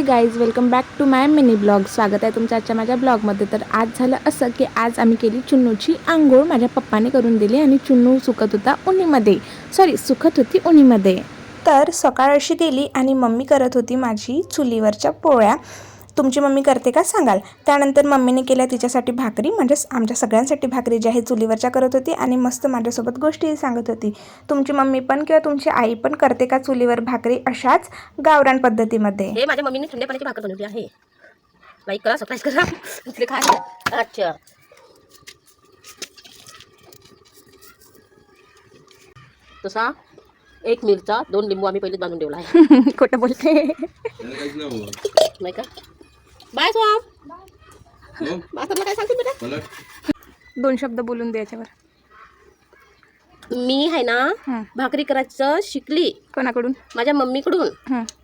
हे guys, welcome back to my mini blog. स्वागत आहे तुमच्या आजच्या माझ्या ब्लॉगमध्ये. तर आज झालं असं की आज आम्ही केली चुन्नूची आंघोळ. माझ्या पप्पाने करून दिली आणि चुन्नू सुकत होती उन्हीमध्ये. तर सकाळ अशी गेली आणि मम्मी करत होती माझी चुलीवरच्या पोळ्या. तुमची मम्मी करते का सांगाल. त्यानंतर मम्मीने केल्या तिच्यासाठी भाकरी, म्हणजे आमच्या सगळ्यांसाठी भाकरी जी आहे चुलीवरच्या करत होती आणि मस्त माझ्यासोबत गोष्टी सांगत होती. तुमची मम्मी पण किंवा तुमची आई पण करते का चुलीवर भाकरी अशाच गावरान पद्धतीमध्ये. हे माझ्या मम्मीने थंड पाण्याची भाकर बनवली आहे. लाईक करा, सबस्क्राईब करा. इथले काय अच्छा तसा एक मिरचा 2 लिंबू आम्ही पहिलेच बांधून ठेवला आहे. खोटं बोलते नाही का. बाय स्वाम. मास्तरला काय सांगतील बेटा. 2 शब्द बोलून द्यायच्यावर. मी आहे ना भाकरी करायचं शिकली कोणाकडून? माझ्या मम्मीकडून.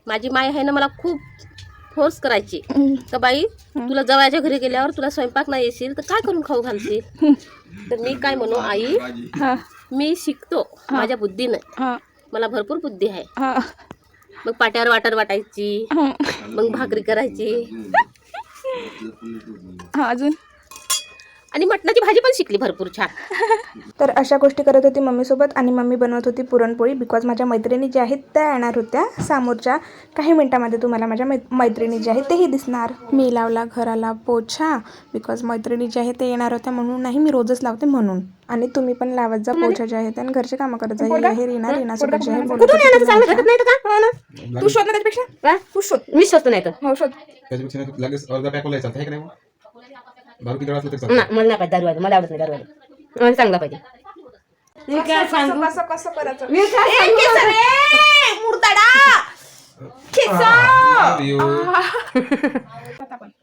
माझी माय आहे ना मला खूप फोर्स करायची का बाई तुला जवळच्या घरी गेल्यावर तुला स्वयंपाक नाही येशील तर काय करून खाऊ घालशील. तर मी काय म्हणू, आई मी शिकतो माझ्या बुद्धीने. मला भरपूर बुद्धी आहे. मग पाट्यावर वाटर वाटायची, मग भाकरी करायची अजून, आणि मटणाची भाजी पण शिकली भरपूर छान. तर अशा गोष्टी करत होती मम्मीसोबत. आणि मम्मी बनवत होती पुरणपोळी. बिकॉज माझ्या मैत्रिणी ज्या आहेत त्या येणार होत्या समोरच्या काही मिनटामध्ये. तुम्हाला माझ्या मैत्रिणी ज्या आहेत तेही दिसणार. मी लावला घराला पोछा बिकॉज मैत्रिणी ज्या आहेत ते येणार होत्या म्हणून. नाही, मी रोजच लावते म्हणून. आणि तुम्ही पण लावत जा पोछा जे आहेत आणि घरचे कामं करत जा. हे रीना सोबत जे आहे तू शोध ना त्याच्यापेक्षा. तू शोध. मी शोधतो नाही तर. हो शोध. दारू किती असलं तरी मला नाही पाहिजे दारू. मला आवडत नाही दारू. मला चांगला पाहिजे. मी काय सांगू कसं करायचं. मी काय सांगू मुर्दाडा खिसा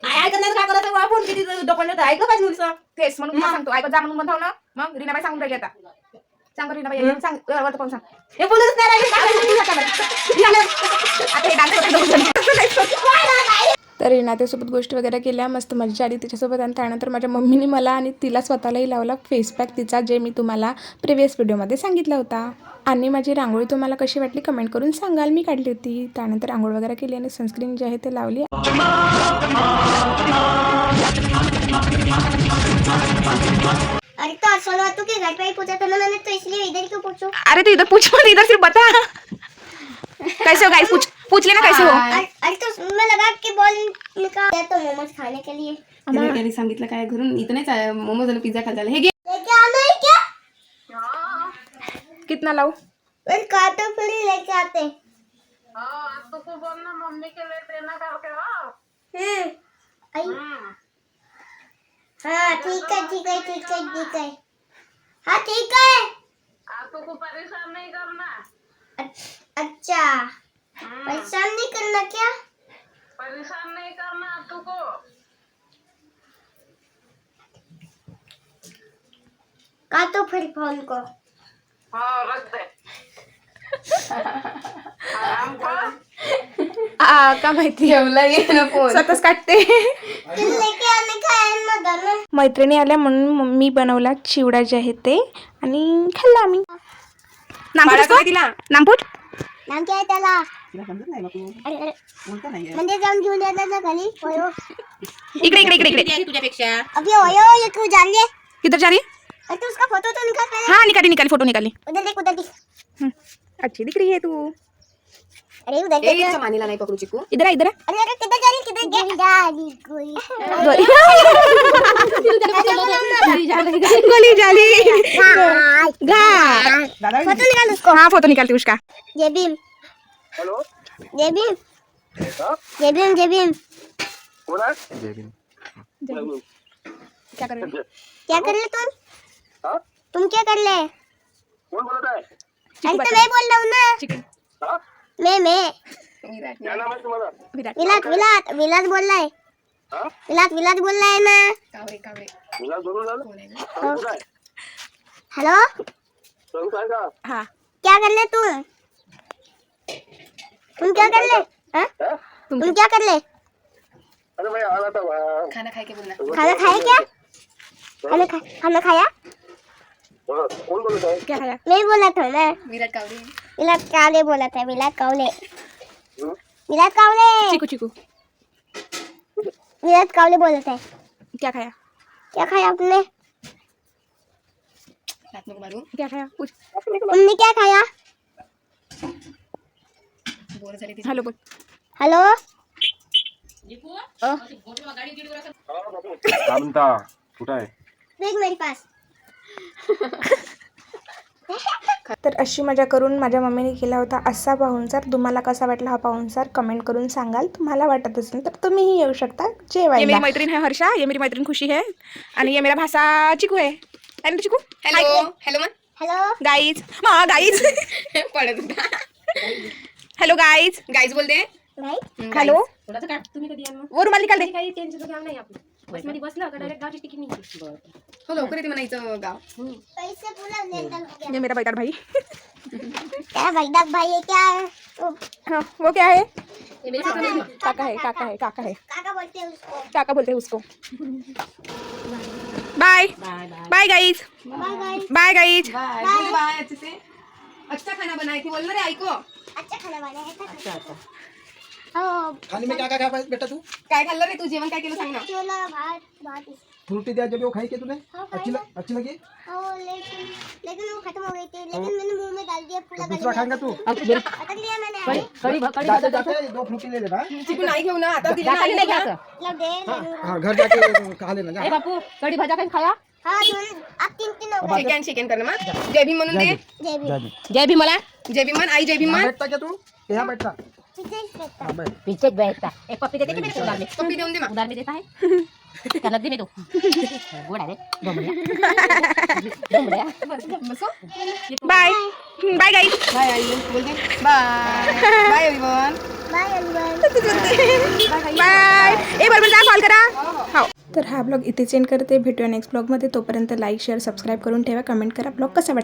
काय करणार काय करायचं आपण किती डोक्यात ऐकलं पाहिजे मुलचं. तेच म्हणून सांगतो. ऐकत जा म्हणून बंधाव ना. मग रीनाबाई सांगून राहिली आता. सांग रीनाबाई सांग. वर कोण सांग. हे बोलतच नाही तर रीना त्यासोबत गोष्टी वगैरे केल्या. मस्त मजा आली तिच्यासोबत. आणि त्यानंतर माझ्या मम्मीने मला आणि तिला स्वतःलाही लावला फेस पॅक तिचा, जे मी तुम्हाला प्रिव्हियस व्हिडिओमध्ये सांगितला होता. आणि माझी रांगोळी तुम्हाला कशी वाटली कमेंट करून सांगाल. मी काढली होती. त्यानंतर आंघोळ वगैरे केली आणि सनस्क्रीन जे आहे ते लावली. अरे तो सोनू तू के घर पे ही पूछा था ना मैंने, तो इसलिए इधर क्यों पूछूं? अरे तो इधर पूछ मत, इधर सिर्फ बता कैसे हो गाइस. पूछ लेना कैसे हो. अरे तो मैं लगा के बॉल निकाल तो मोमोज खाने के लिए. त्यांनी सांगितलं काय घरून इथं नाही मोमोज आणि पिझ्झा खायला. हे घे. लेके आना है क्या? कितना लाऊ. फिर काटो फिर लेके आते. तो को बोलना मम्मी के लिए देना करके आओ. आई हाँ ठीक है ठीक है ठीक है ठीक है. हाँ ठीक है. आप को परेशान नहीं करना. अच्छा परेशान नहीं करना क्या? परेशान नहीं करना आप को. काटो फिर फोन को. हाँ रख दे. आराम कर. का माहिती ठेवला घे ना फोन. स्वतःच काटते. फिर लेके आने का है ना घर में. मैत्रिणी आल्या म्हणून मी बनवला चिवडा जे आहे ते आणि खाल्ला आम्ही. नामपूट नाम क्या है त्याला? अरे अरे म्हणजे जाऊन घेऊन येतात ना खाली. होयो इकडे इकडे इकडे इकडे. तुझ्यापेक्षा अभी होयो ये क्यों जा रही है? किधर जा रही है. अरे तू उसका फोटो तो निकाल पहले. हाँ निकाली फोटो निकाली. उधर देख उधर देख. अच्छी दिख रही है तू. अरे उधर ए, देख. इथं मानीला नाही पकडू चिकू. इधर आ इधर आ. अरे अरे किधर जा रही जा रही कोई. गोली जाली घा. फोटो निकाल उसको. हाँ फोटो निकालती उसका. जय भीम. हेलो. जय भीम. जय भीम जय भीम. कौन है? क्या कर रहे. क्या कर ले तुम? हाँ? तुम क्या कर ले? कौन बोल रहा है? अरे तो मैं बोल रहा हूँ ना. चिकन. हाँ? मैं क्या नाम है तुम्हारा? विराट. विलास विलास विलास बोल रहा है. हाँ? विलास विलास बोल रहा है ना. मिला दोनों डाल. कौन बोल रहा है? हेलो कौन खाएगा? हाँ क्या कर ले तुम? तुम क्या कर ले? हाँ? हाँ? तुम क्या कर ले? अरे मैं आ रहा था वहाँ. खाना खाय के बोलना. खाना खाया क्या? खाना खाया? हाँ, कौन बोल रहा है? क्या खाया. मैं बोला था ना. विराट कावरे. विलास कावले बोला था. विलास कावले. हम्म? विलास कावले. चिकू चिकू. विराट कावले बोलत है क्या खाया क्या खाया आपने हात नको मारू. क्या खाया पूछ तुमने क्या खाया बोर झाली ती. हॅलो बोल हेलो काय म्हणता कुठं आहे देख मेरे पास तर अशी मजा करून माझ्या मम्मीने केला होता असा पाहुणचार. तुम्हाला कसा वाटला हा पाहुणचार कमेंट करून सांगाल. तुम्हाला वाटत असेल तर तुम्हीही येऊ शकता ये जेवायला. मेरी मैत्रीन है हर्षा, ये मेरी मैत्रीन खुशी है आणि ये मेरा भाषा चिकू है ना चिकू. हॅलो हॅलो मन हेलो गाईज मा गाईज पडत होता. हॅलो गाईज गाईज बोलते. भाई हॅलो थोडासा काढ तुम्ही कधी येणार वो रुमाल निकाल दे. काही टेन्शन काम नाही आपलं बसमध्ये बसलं का डायरेक्ट गावची तिकीट निघते हो लवकर येते म्हणायचं गाव. पैसे पूरा लेकर हो गया ये मेरा बैतार भाई. क्या भाई भाई ये क्या है हाँ वो क्या है हे मेरे साथ नहीं काका है काका है काका है काका बोलते हैं उसको काका बोलते हैं उसको. Bye bye guys bye bye bye guys. Bye बोले बाय अच्छे से. अच्छा खाना बनाए थे बोल ना रे ऐको. अच्छा खाना बनाया है अच्छा हो खाने में क्या क्या खाया बेटा तू काय खाल्लं रे तू जेवण काय केलं सांग ना. छोला भात भात फ्रूटी दिया जब वो खाई के तूने हाँ, खाई अच्छी लगी और लेकिन वो खत्म हो गई थी लेकिन मैंने मुंह में डाल दिया पूरा दूसरा खाएगा तू अटक लिया मैंने जाते जाते 2 फ्रूटी ले लेना चिकू नाही घेऊ ना आता तिला नाही नहीं घ्या. क्या मतलब दे हाँ घर जाके खा लेना जा बापू कड़ी भाजा काही खाया हाँ अब तीन हो गए चिकन चिकन कर ना जय भीम म्हणून दे. जय भी जय भी मला जय भीम म्हण आई जय भीम यहाँ म्हण. बैठता क्या तू यहाँ बैठता पीछे ही बैठता हाँ बैठ पीछे बैठता एक पप्पी देते कि मेरे को उधार में पप्पी देऊन दे मा. उधार में देता है क्या नकदी में दो गोड़ है डोंबड़िया बसो. Bye bye guys. बाय आई बोलते. Bye bye everyone. Bye everyone bye ए बरोबर जा कॉल करा. हो तर हा ब्लॉग इथे एंड करते. भेटूया नेक्स्ट ब्लॉगमध्ये. तोपर्यंत लाईक शेअर सबस्क्राईब करून ठेवा. कमेंट करा ब्लॉग कसा वाटला.